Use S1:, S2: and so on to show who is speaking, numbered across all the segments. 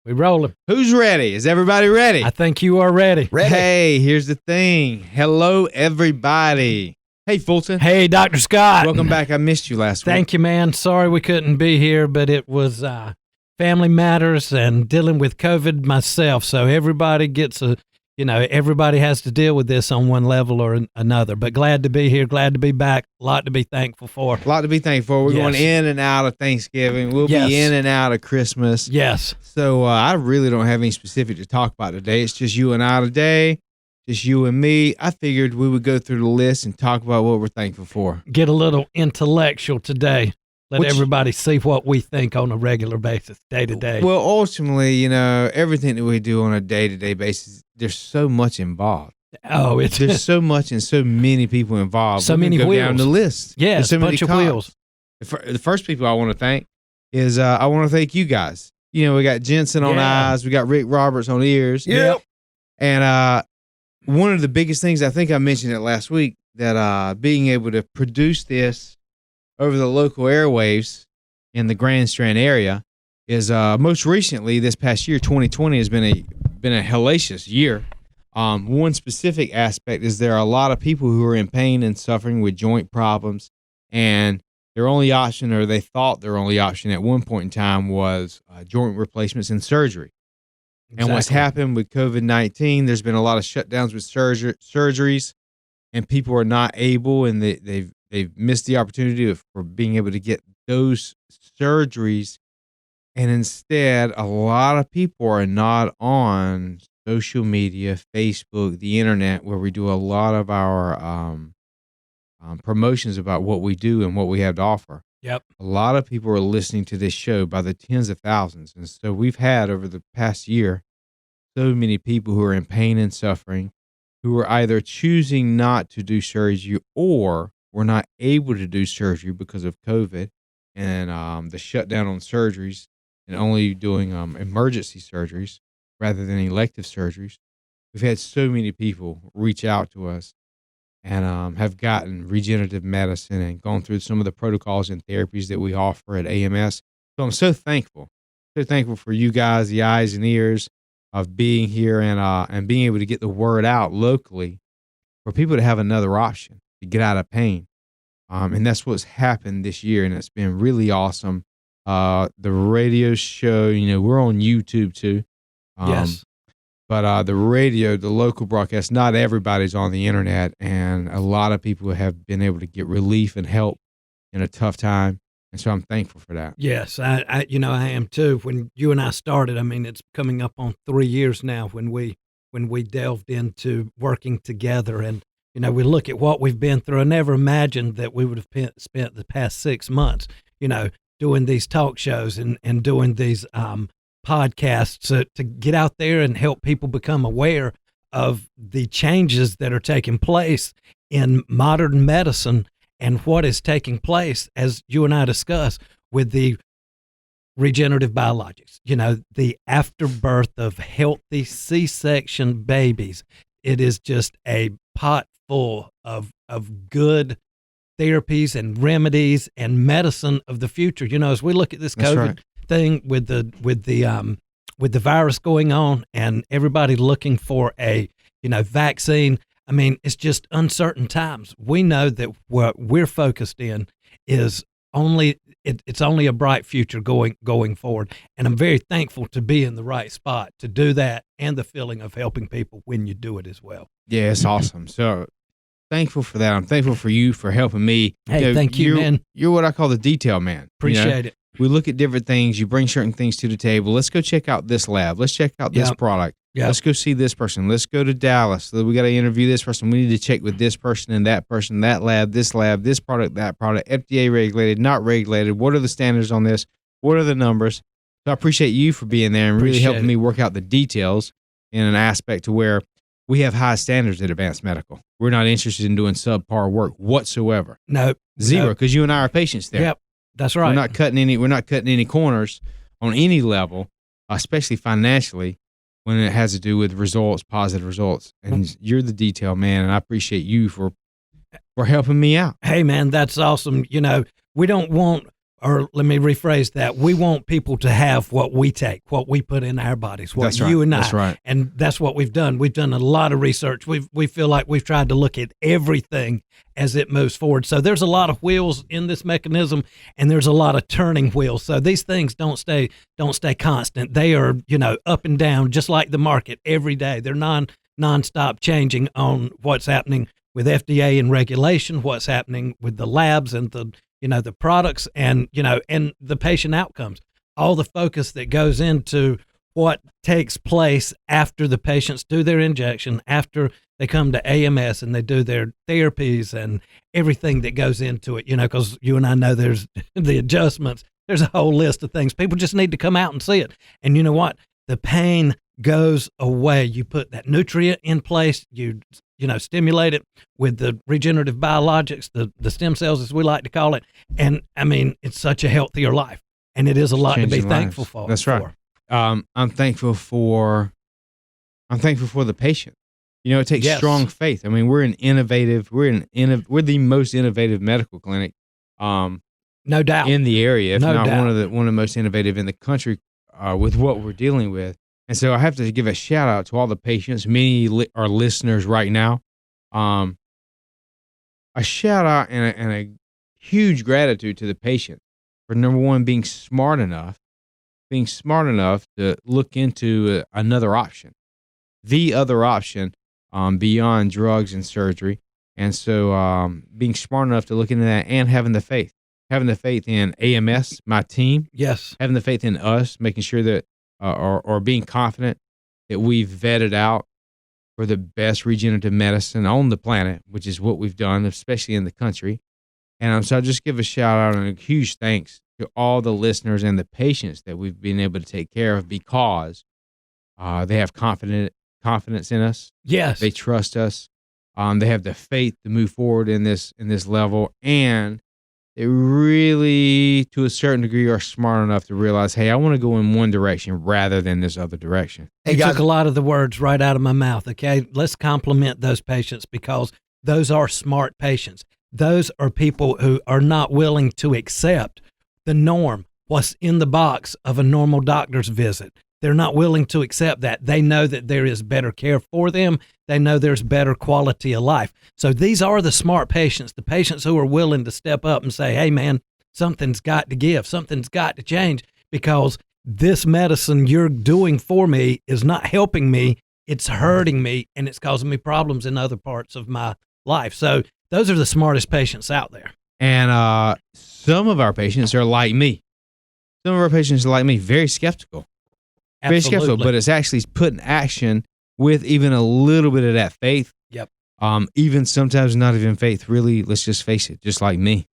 S1: We rolling.
S2: Who's ready? Is everybody ready?
S1: I think you are ready.
S2: Hey, here's the thing. Hello, everybody. Hey, Fulton.
S1: Hey, Dr. Scott.
S2: Welcome back. I missed you last week.
S1: Thank you, man. Sorry we couldn't be here, but it was family matters and dealing with COVID myself. So everybody gets everybody has to deal with this on one level or another. But glad to be here. Glad to be back. A lot to be thankful for.
S2: A lot to be thankful for. We're going in and out of Thanksgiving. We'll be in and out of Christmas.
S1: Yes.
S2: So I really don't have any specific to talk about today. It's just you and I today. Just you and me. I figured we would go through the list and talk about what we're thankful for.
S1: Get a little intellectual today. Let everybody see what we think on a regular basis, day to day.
S2: Well, ultimately, everything that we do on a day-to-day basis, there's so much involved.
S1: Oh,
S2: there's so much and so many people involved.
S1: So many
S2: go
S1: wheels.
S2: Down the list.
S1: Yeah,
S2: so
S1: a bunch of wheels.
S2: The first people I want to thank is I want to thank you guys. We got Jensen on eyes, we got Rick Roberts on ears.
S1: Yep.
S2: And one of the biggest things, I think I mentioned it last week, that being able to produce this over the local airwaves in the Grand Strand area is most recently this past year, 2020 has been a hellacious year. One specific aspect is there are a lot of people who are in pain and suffering with joint problems, and their only option, or they thought their only option at one point in time, was joint replacements and surgery. Exactly. And what's happened with COVID-19, there's been a lot of shutdowns with surgeries, and people are not able, and they've missed the opportunity for being able to get those surgeries. And instead, a lot of people are not on social media, Facebook, the internet, where we do a lot of our promotions about what we do and what we have to offer.
S1: Yep.
S2: A lot of people are listening to this show by the tens of thousands. And so we've had over the past year so many people who are in pain and suffering, who are either choosing not to do surgery or were not able to do surgery because of COVID and the shutdown on surgeries and only doing emergency surgeries rather than elective surgeries. We've had so many people reach out to us and have gotten regenerative medicine and gone through some of the protocols and therapies that we offer at AMS. So I'm so thankful for you guys, the eyes and ears of being here and being able to get the word out locally for people to have another option to get out of pain. And that's what's happened this year, and it's been really awesome. The radio show, we're on YouTube too.
S1: Yes.
S2: But the radio, the local broadcast, not everybody's on the internet, and a lot of people have been able to get relief and help in a tough time, and so I'm thankful for that.
S1: Yes, I am too. When you and I started, it's coming up on 3 years now when we delved into working together, and we look at what we've been through. I never imagined that we would have spent the past 6 months, doing these talk shows and doing these podcasts to get out there and help people become aware of the changes that are taking place in modern medicine and what is taking place, as you and I discuss, with the regenerative biologics, the afterbirth of healthy C-section babies. It is just a pot full of good therapies and remedies and medicine of the future. As we look at this COVID thing with the virus going on and everybody looking for a vaccine, it's just uncertain times. We know that what we're focused in is it's only a bright future going forward, and I'm very thankful to be in the right spot to do that, and the feeling of helping people when you do it as well.
S2: Yeah, it's awesome. So thankful for that. I'm thankful for you for helping me.
S1: Hey, thank you, man.
S2: You're what I call the detail man.
S1: Appreciate it.
S2: We look at different things. You bring certain things to the table. Let's go check out this lab. Let's check out this product.
S1: Yep.
S2: Let's go see this person. Let's go to Dallas. We got to interview this person. We need to check with this person, that lab, this product, that product, FDA regulated, not regulated. What are the standards on this? What are the numbers? So I appreciate you for being there and really helping me work out the details in an aspect to where we have high standards at Advanced Medical. We're not interested in doing subpar work whatsoever.
S1: No.
S2: Zero, because you and I are patients there.
S1: Yep. That's right.
S2: We're not cutting any corners on any level, especially financially, when it has to do with results, positive results. And you're the detail man, and I appreciate you for helping me out.
S1: Hey, man, that's awesome. We don't want or let me rephrase that. We want people to have what we take, what we put in our bodies, what
S2: That's
S1: you
S2: right.
S1: and I.
S2: That's right.
S1: And that's what we've done. We've done a lot of research. We feel like we've tried to look at everything as it moves forward. So there's a lot of wheels in this mechanism, and there's a lot of turning wheels. So these things don't stay constant. They are, up and down, just like the market every day. They're nonstop changing on what's happening with FDA and regulation, what's happening with the labs and the products and the patient outcomes. All the focus that goes into what takes place after the patients do their injection, after they come to AMS and they do their therapies and everything that goes into it, because you and I know there's the adjustments. There's a whole list of things. People just need to come out and see it. And you know what? The pain goes away. You put that nutrient in place, you stimulate it with the regenerative biologics, the stem cells, as we like to call it. And I mean, it's such a healthier life, and it is a lot to be thankful for.
S2: That's right. I'm thankful for the patient. It takes strong faith. I mean, we're the most innovative medical clinic,
S1: no doubt,
S2: in the area, if not
S1: doubt.
S2: one of the most innovative in the country, with what we're dealing with. And so I have to give a shout out to all the patients. Many are listeners right now. A shout out and a huge gratitude to the patient for, number one, being smart enough to look into another option, the other option, beyond drugs and surgery. And so being smart enough to look into that and having the faith in AMS, my team.
S1: Yes.
S2: Having the faith in us, making sure that, or being confident that we've vetted out for the best regenerative medicine on the planet, which is what we've done, especially in the country. And so I'll just give a shout out and a huge thanks to all the listeners and the patients that we've been able to take care of, because they have confidence in us.
S1: Yes.
S2: They trust us. They have the faith to move forward in this level, and they really, to a certain degree, are smart enough to realize, hey, I want to go in one direction rather than this other direction.
S1: Hey, you took a lot of the words right out of my mouth, okay? Let's compliment those patients, because those are smart patients. Those are people who are not willing to accept the norm, what's in the box of a normal doctor's visit. They're not willing to accept that. They know that there is better care for them. They know there's better quality of life. So these are the smart patients, the patients who are willing to step up and say, hey, man, something's got to give. Something's got to change, because this medicine you're doing for me is not helping me. It's hurting me, and it's causing me problems in other parts of my life. So those are the smartest patients out there.
S2: And some of our patients are like me. Some of our patients are like me, very skeptical. Very skeptical, but it's actually put in action with even a little bit of that faith.
S1: Yep.
S2: Even sometimes not even faith, really, let's just face it, just like me.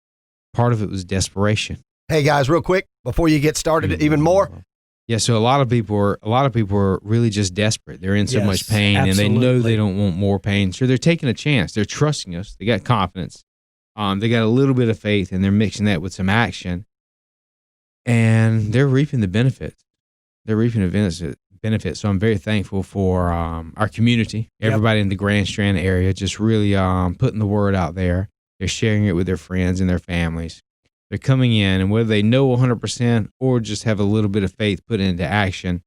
S2: Part of it was desperation.
S3: Hey guys, real quick, before you get started even more.
S2: Yeah, so a lot of people are really just desperate. They're in so much pain,
S1: absolutely.
S2: And they know they don't want more pain. So they're taking a chance. They're trusting us. They got confidence. They got a little bit of faith, and they're mixing that with some action. And they're reaping the benefits. They're reaping the benefits. So I'm very thankful for our community, everybody in the Grand Strand area, just really putting the word out there. They're sharing it with their friends and their families. They're coming in, and whether they know 100% or just have a little bit of faith put into action,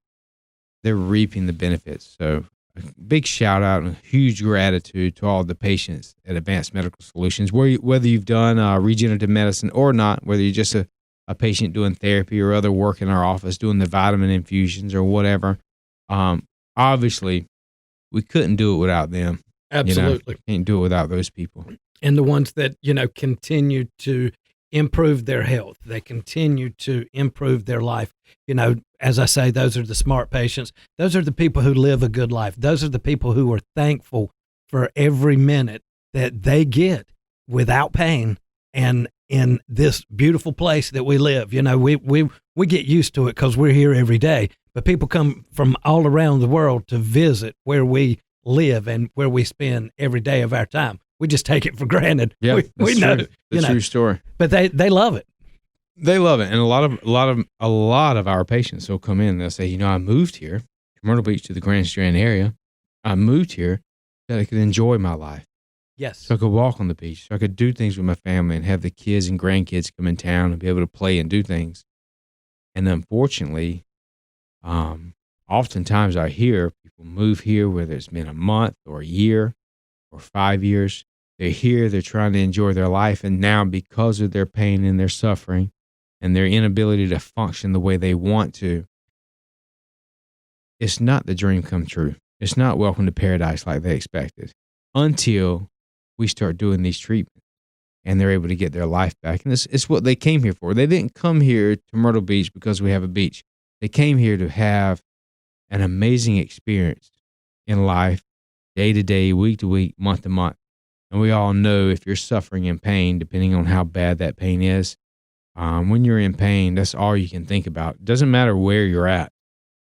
S2: they're reaping the benefits. So a big shout out and huge gratitude to all the patients at Advanced Medical Solutions. Whether you've done regenerative medicine or not, whether you're just a patient doing therapy or other work in our office doing the vitamin infusions or whatever, obviously we couldn't do it without them.
S1: Absolutely.
S2: Can't do it without those people.
S1: And the ones that, continue to improve their health. They continue to improve their life. As I say, those are the smart patients. Those are the people who live a good life. Those are the people who are thankful for every minute that they get without pain and in this beautiful place that we live. We get used to it because we're here every day, but people come from all around the world to visit where we live and where we spend every day of our time. We just take it for granted.
S2: Yeah,
S1: we know
S2: the true story.
S1: But they love it.
S2: They love it, and a lot of our patients will come in and they'll say, I moved here from Myrtle Beach to the Grand Strand area. I moved here so I could enjoy my life.
S1: Yes.
S2: So I could walk on the beach. So I could do things with my family and have the kids and grandkids come in town and be able to play and do things. And unfortunately, oftentimes I hear people move here, whether it's been a month or a year or 5 years. They're here, they're trying to enjoy their life. And now because of their pain and their suffering and their inability to function the way they want to, it's not the dream come true. It's not welcome to paradise like they expected until we start doing these treatments and they're able to get their life back. And it's what they came here for. They didn't come here to Myrtle Beach because we have a beach. They came here to have an amazing experience in life, day to day, week to week, month to month. And we all know if you're suffering in pain, depending on how bad that pain is, when you're in pain, that's all you can think about. It doesn't matter where you're at.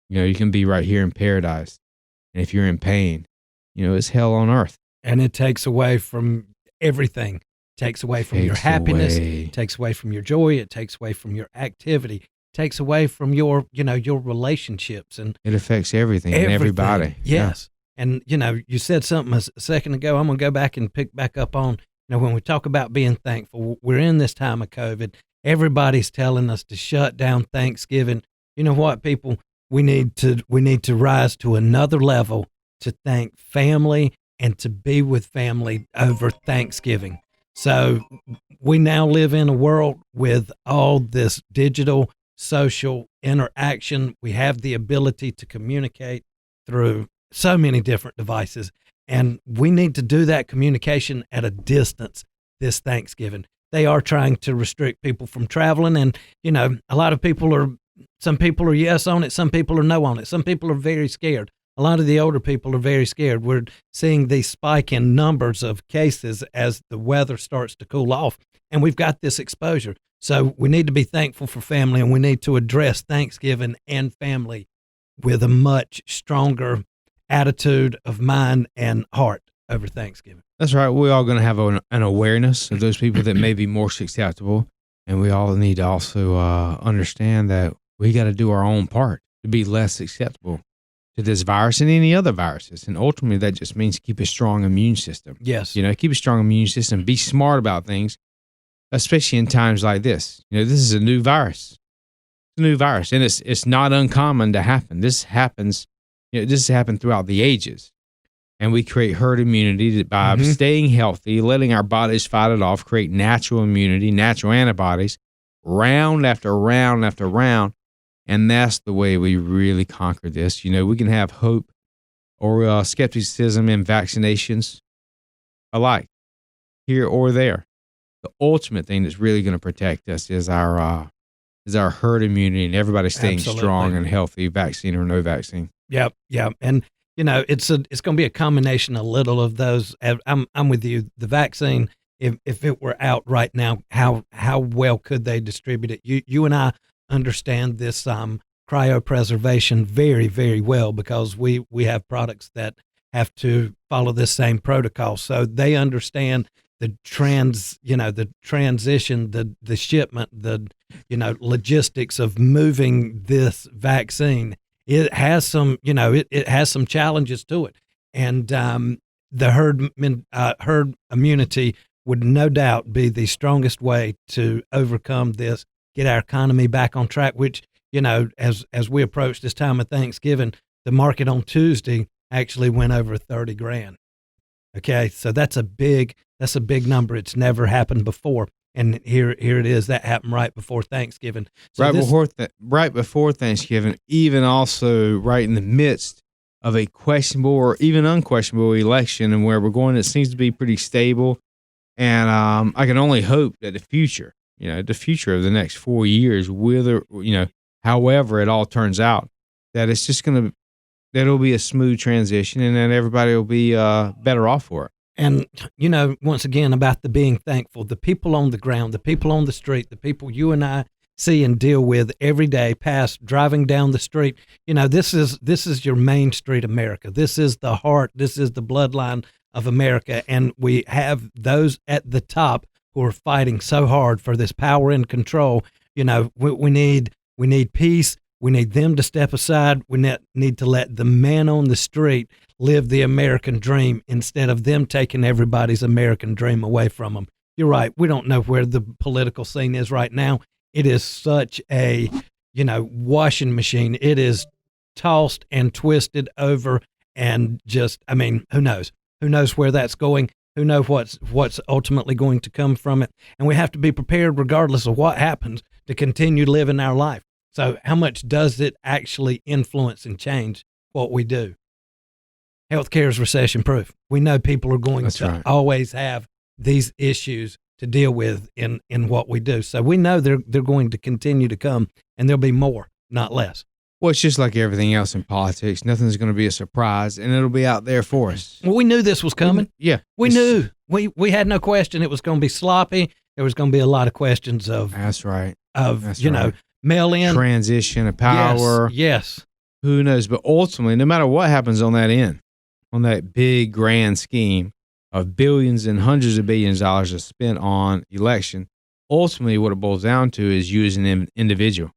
S2: You can be right here in paradise. And if you're in pain, it's hell on earth.
S1: And it takes away from everything. It takes away from your happiness. It takes away from your joy. It takes away from your activity. It takes away from your relationships. And
S2: it affects everything and everybody.
S1: Yes. Yeah. And, you said something a second ago. I'm going to go back and pick back up on, when we talk about being thankful, we're in this time of COVID. Everybody's telling us to shut down Thanksgiving. You know what, people? We need to rise to another level to thank family and to be with family over Thanksgiving. So we now live in a world with all this digital social interaction. We have the ability to communicate through so many different devices, and we need to do that communication at a distance this Thanksgiving. They are trying to restrict people from traveling, and a lot of people some people are yes on it, some people are no on it. Some people are very scared. A lot of the older people are very scared. We're seeing the spike in numbers of cases as the weather starts to cool off, and we've got this exposure. So we need to be thankful for family, and we need to address Thanksgiving and family with a much stronger attitude of mind and heart over Thanksgiving.
S2: That's right. We're all going to have an awareness of those people that may be more susceptible, and we all need to also understand that we got to do our own part to be less susceptible to this virus and any other viruses. And ultimately, that just means keep a strong immune system.
S1: Yes.
S2: Keep a strong immune system. Be smart about things, especially in times like this. This is a new virus. It's a new virus, and it's not uncommon to happen. This happens. This has happened throughout the ages. And we create herd immunity by staying healthy, letting our bodies fight it off, create natural immunity, natural antibodies, round after round after round. And that's the way we really conquer this. We can have hope or skepticism in vaccinations alike, here or there. The ultimate thing that's really going to protect us is our herd immunity and everybody staying strong and healthy, vaccine or no vaccine.
S1: Yep. And it's going to be a combination, a little of those. I'm with you. The vaccine, if it were out right now, how well could they distribute it? You and I understand this cryopreservation very, very well, because we have products that have to follow this same protocol. So they understand the transition, the shipment, the logistics of moving this vaccine. It has some, it has some challenges to it, and the herd immunity would no doubt be the strongest way to overcome this, get our economy back on track. Which, as we approach this time of Thanksgiving, the market on Tuesday actually went over $30,000. Okay, so that's a big number. It's never happened before. And here it is. That happened right before Thanksgiving. So
S2: right before Thanksgiving, even also right in the midst of a questionable or even unquestionable election, and where we're going, it seems to be pretty stable. And I can only hope that the future of the next 4 years, however it all turns out, that it's just that it'll be a smooth transition, and that everybody will be better off for it.
S1: And, once again, about the being thankful, the people on the ground, the people on the street, the people you and I see and deal with every day, driving down the street. This is your Main Street America. This is the heart. This is the bloodline of America. And we have those at the top who are fighting so hard for this power and control. We need peace. We need them to step aside. We need to let the man on the street live the American dream instead of them taking everybody's American dream away from them. You're right. We don't know where the political scene is right now. It is such a, washing machine. It is tossed and twisted over and just, who knows? Who knows where that's going? Who knows what's ultimately going to come from it? And we have to be prepared regardless of what happens to continue living our life. So how much does it actually influence and change what we do? Healthcare is recession proof. We know people are going to always have these issues to deal with in what we do. So we know they're going to continue to come, and there'll be more, not less.
S2: Well, it's just like everything else in politics. Nothing's going to be a surprise, and it'll be out there for us.
S1: Well, we knew this was coming. We knew. We had no question it was going to be sloppy. There was going to be a lot of questions of
S2: that's right.
S1: Mail in
S2: transition of power.
S1: Yes.
S2: Who knows? But ultimately, no matter what happens on that end, on that big grand scheme of billions and hundreds of billions of dollars spent on election, ultimately what it boils down to is you as an individual.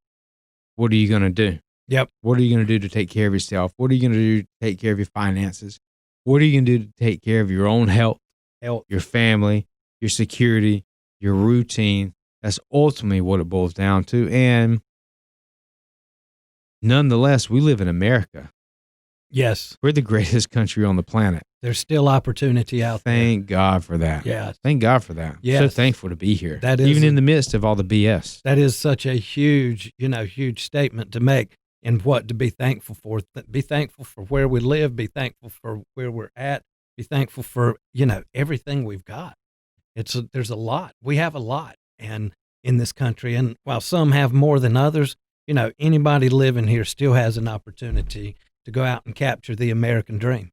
S2: What are you going to do?
S1: Yep.
S2: What are you going to do to take care of yourself? What are you going to do to take care of your finances? What are you going to do to take care of your own health, your family, your security, your routine? That's ultimately what it boils down to. And nonetheless, we live in America.
S1: Yes.
S2: We're the greatest country on the planet.
S1: There's still opportunity out there.
S2: Thank God for that.
S1: Yeah.
S2: Thank God for that.
S1: Yes.
S2: So thankful to be here.
S1: That is
S2: even in the midst of all the BS.
S1: That is such a huge statement to make, and what to be thankful for. Be thankful for where we live. Be thankful for where we're at. Be thankful for, everything we've got. There's a lot. We have a lot and in this country. And while some have more than others, anybody living here still has an opportunity to go out and capture the American dream.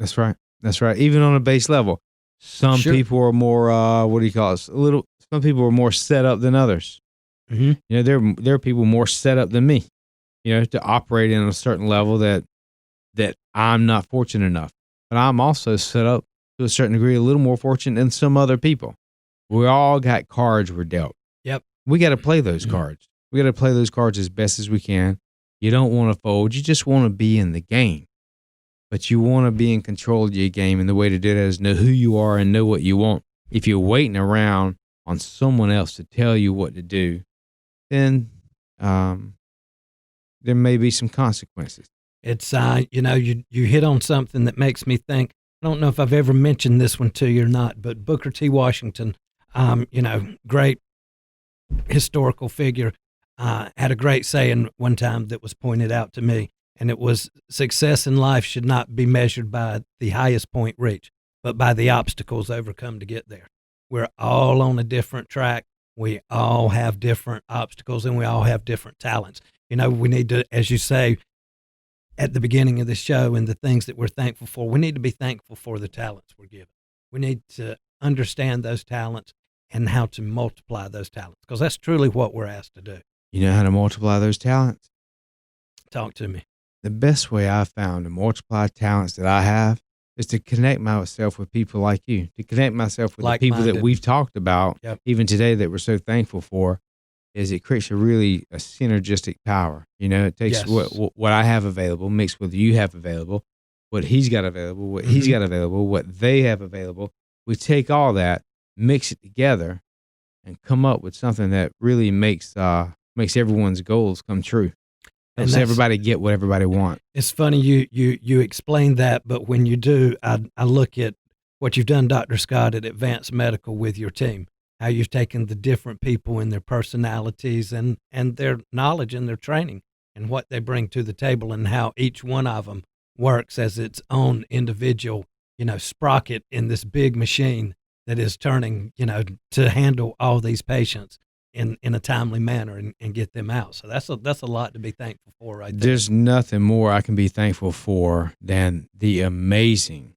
S2: That's right. That's right. Even on a base level, some people are more, some people are more set up than others.
S1: Mm-hmm.
S2: There are people more set up than me, to operate in a certain level that I'm not fortunate enough. But I'm also set up to a certain degree, a little more fortunate than some other people. We all got cards we're dealt.
S1: Yep.
S2: We got to play those cards. We got to play those cards as best as we can. You don't want to fold. You just want to be in the game. But you want to be in control of your game, and the way to do that is know who you are and know what you want. If you're waiting around on someone else to tell you what to do, then there may be some consequences.
S1: It's, you hit on something that makes me think. I don't know if I've ever mentioned this one to you or not, but Booker T. Washington, great historical figure, had a great saying one time that was pointed out to me, and it was, success in life should not be measured by the highest point reached, but by the obstacles overcome to get there. We're all on a different track. We all have different obstacles, and we all have different talents. We need to, as you say, at the beginning of the show and the things that we're thankful for, we need to be thankful for the talents we're given. We need to understand those talents and how to multiply those talents, because that's truly what we're asked to do.
S2: You know how to multiply those talents?
S1: Talk to me.
S2: The best way I've found to multiply talents that I have is to connect myself with people like you, to connect myself with the people that we've talked about, even today, that we're so thankful for. Is it creates a synergistic power. It takes what I have available, mixed with you have available, what he's got available, what he's got available, what they have available. We take all that, mix it together, and come up with something that really makes everyone's goals come true. Helps everybody get what everybody wants.
S1: It's funny you explained that, but when you do, I look at what you've done, Dr. Scott, at Advanced Medical with your team. How you've taken the different people and their personalities and their knowledge and their training and what they bring to the table, and how each one of them works as its own individual, sprocket in this big machine that is turning, to handle all these patients in a timely manner and get them out. So that's a lot to be thankful for right there.
S2: There's nothing more I can be thankful for than the amazing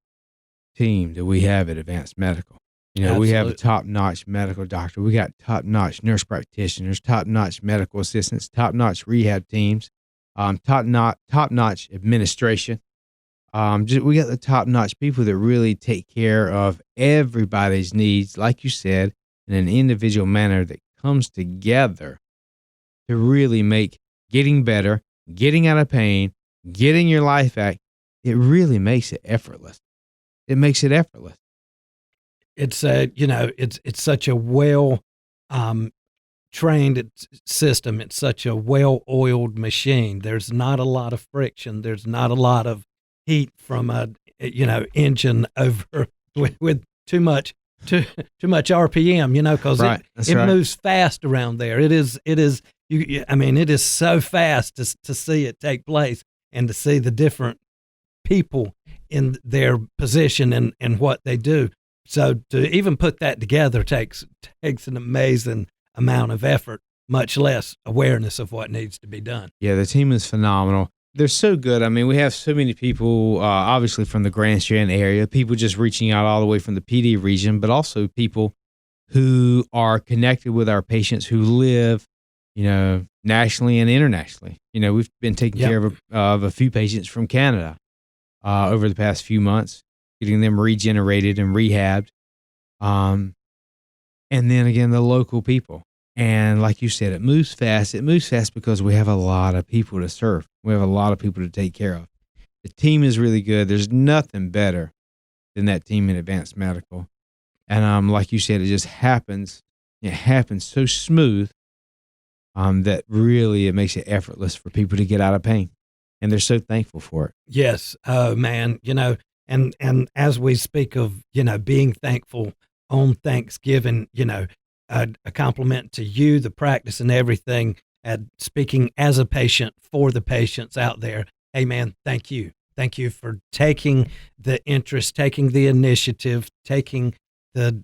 S2: team that we have at Advanced Medical. We have a top-notch medical doctor. We got top-notch nurse practitioners, top-notch medical assistants, top-notch rehab teams, top-notch administration. We got the top-notch people that really take care of everybody's needs, like you said, in an individual manner that comes together to really make getting better, getting out of pain, getting your life back, it really makes it effortless. It makes it effortless.
S1: It's it's such a well trained system. It's such a well-oiled machine. There's not a lot of friction. There's not a lot of heat from a engine over with too much RPM. Because
S2: Right.
S1: it moves fast around there. It is it is so fast to see it take place and to see the different people in their position and what they do. So to even put that together takes an amazing amount of effort, much less awareness of what needs to be done.
S2: Yeah, the team is phenomenal. They're so good. I mean, we have so many people, obviously from the Grand Strand area, people just reaching out all the way from the PD region, but also people who are connected with our patients who live, nationally and internationally. We've been taking care of a few patients from Canada over the past few months, getting them regenerated and rehabbed. And then again, the local people. And like you said, it moves fast. It moves fast because we have a lot of people to serve. We have a lot of people to take care of. The team is really good. There's nothing better than that team in advanced medical. And like you said, it just happens. It happens so smooth that really it makes it effortless for people to get out of pain. And they're so thankful for it.
S1: Yes. Oh, man. And as we speak of, being thankful on Thanksgiving, a compliment to you, the practice and everything, speaking as a patient for the patients out there. Hey, man, thank you. Thank you for taking the interest, taking the initiative, taking the,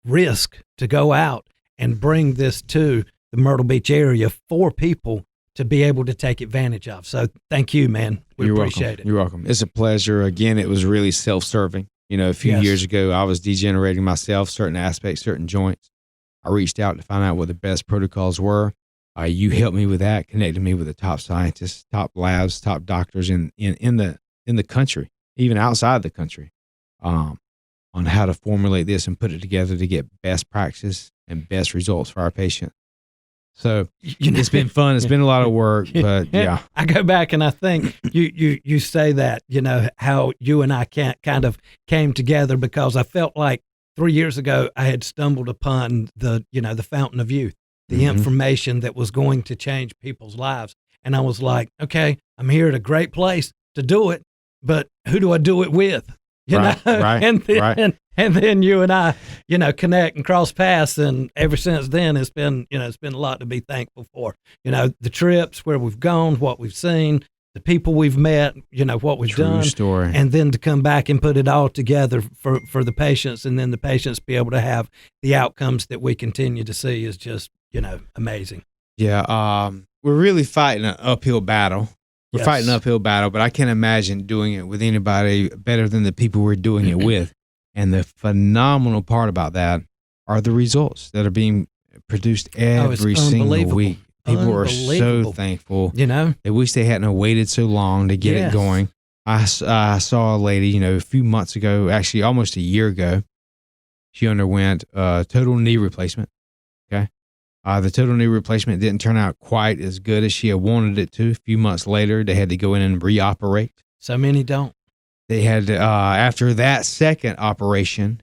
S1: risk to go out and bring this to the Myrtle Beach area for people to be able to take advantage of. So thank you, man. We appreciate it.
S2: You're welcome. It's a pleasure. Again, it was really self-serving. A few years ago, I was degenerating myself, certain aspects, certain joints. I reached out to find out what the best protocols were. You helped me with that, connected me with the top scientists, top labs, top doctors in the country, even outside the country, on how to formulate this and put it together to get best practice and best results for our patients. So it's been fun. It's been a lot of work, but yeah.
S1: I go back and I think you say that, how you and I kind of came together, because I felt like 3 years ago I had stumbled upon the fountain of youth, the information that was going to change people's lives. And I was like, okay, I'm here at a great place to do it, but who do I do it with?
S2: Right.
S1: And then you and I, connect and cross paths. And ever since then, it's been a lot to be thankful for. The trips, where we've gone, what we've seen, the people we've met, what we've done.
S2: True story.
S1: And then to come back and put it all together for the patients, and then the patients be able to have the outcomes that we continue to see is just, amazing.
S2: Yeah. We're really fighting an uphill battle. We're fighting an uphill battle, but I can't imagine doing it with anybody better than the people we're doing it with. And the phenomenal part about that are the results that are being produced every single week. People are so thankful. They wish they hadn't waited so long to get it going. I saw a lady, a few months ago, actually almost a year ago. She underwent a total knee replacement. Okay. The total knee replacement didn't turn out quite as good as she had wanted it to. A few months later, they had to go in and reoperate.
S1: So many don't.
S2: They had, after that second operation,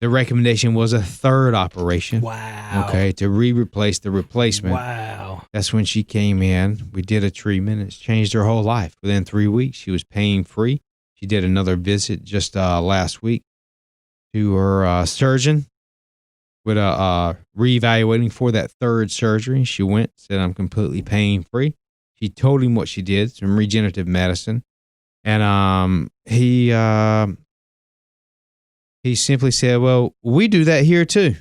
S2: the recommendation was a third operation.
S1: Wow.
S2: Okay, to replace the replacement.
S1: Wow.
S2: That's when she came in. We did a treatment. It's changed her whole life. Within 3 weeks, she was pain-free. She did another visit just last week to her surgeon with reevaluating for that third surgery. She went, said, I'm completely pain-free. She told him what she did, some regenerative medicine. And he simply said, well, we do that here too.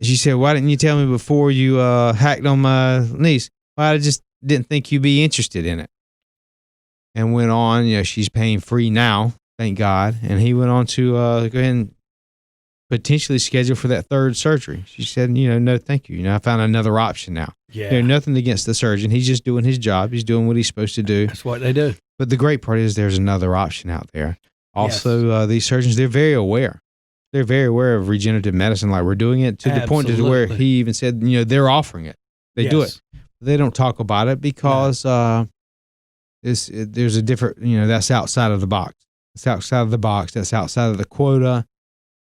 S2: She said, why didn't you tell me before you hacked on my niece? Well, I just didn't think you'd be interested in it. And went on, she's pain-free now, thank God. And he went on to go ahead and potentially schedule for that third surgery. She said, no, thank you. I found another option now.
S1: Yeah.
S2: Nothing against the surgeon. He's just doing his job. He's doing what he's supposed to do.
S1: That's what they do.
S2: But the great part is there's another option out there. Also, these surgeons, they're very aware. They're very aware of regenerative medicine, like we're doing it, to the point to where he even said, they're offering it. They do it. They don't talk about it because there's a different, that's outside of the box. It's outside of the box. That's outside of the quota.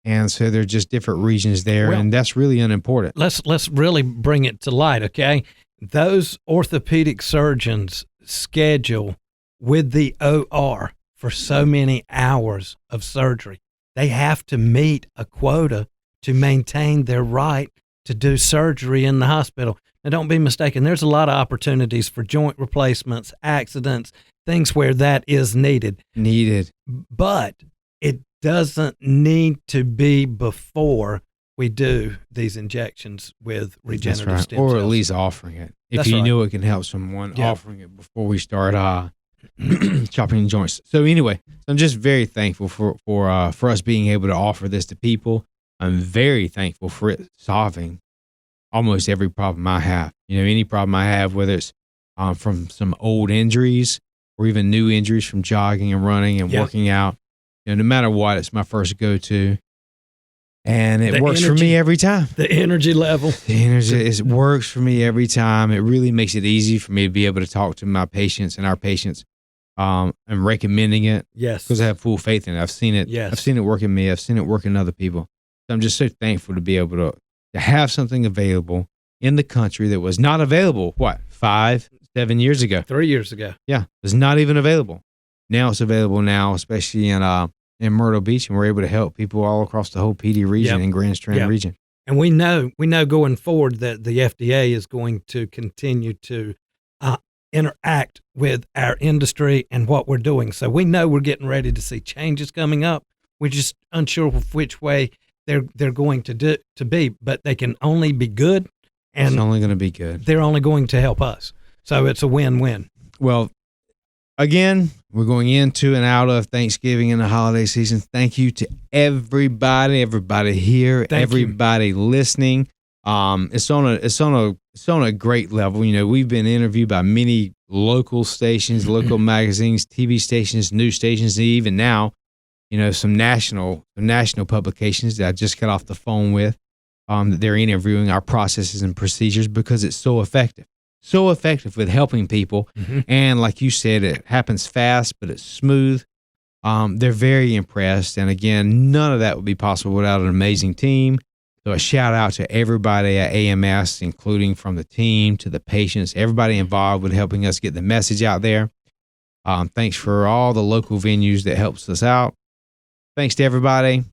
S2: And so there are just different regions there, and that's really unimportant.
S1: Let's really bring it to light, okay? Those orthopedic surgeons schedule with the OR for so many hours of surgery. They have to meet a quota to maintain their right to do surgery in the hospital. Now, don't be mistaken. There's a lot of opportunities for joint replacements, accidents, things where that is needed. But it doesn't need to be before we do these injections with regenerative stem cells.
S2: Or at least offering it. If you know it can help someone, offering it before we start chopping joints. So anyway, I'm just very thankful for us being able to offer this to people. I'm very thankful for it solving almost every problem I have. Any problem I have, whether it's from some old injuries or even new injuries from jogging and running and working out. No matter what, it's my first go-to. And it works for me every time.
S1: The energy level.
S2: It works for me every time. It really makes it easy for me to be able to talk to my patients and our patients and recommending it.
S1: Yes.
S2: Because I have full faith in it. I've seen it. Yes. I've seen it work in me. I've seen it work in other people. So I'm just so thankful to be able to have something available in the country that was not available, 5, 7 years ago?
S1: 3 years ago.
S2: Yeah. It was not even available. Now it's available now, especially in Myrtle Beach, and we're able to help people all across the whole PD region and Grand Strand region.
S1: And we know going forward that the FDA is going to continue to interact with our industry and what we're doing. So we know we're getting ready to see changes coming up. We're just unsure of which way they're going to be, but they can only be good. And
S2: it's only going to be good.
S1: They're only going to help us. So it's a win-win.
S2: Well, again, we're going into and out of Thanksgiving and the holiday season. Thank you to everybody here, everybody listening. It's on a great level. We've been interviewed by many local stations, local magazines, TV stations, news stations, and even now, some national publications that I just got off the phone with. That they're interviewing our processes and procedures because it's so effective. So effective with helping people. Mm-hmm. And like you said, it happens fast, but it's smooth. They're very impressed. And again, none of that would be possible without an amazing team. So a shout out to everybody at AMS, including from the team to the patients, everybody involved with helping us get the message out there. Thanks for all the local venues that helps us out. Thanks to everybody.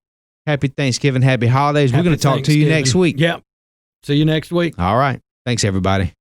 S2: Happy Thanksgiving, happy holidays. We're going to talk to you next week.
S1: Yep. See you next week.
S2: All right. Thanks, everybody.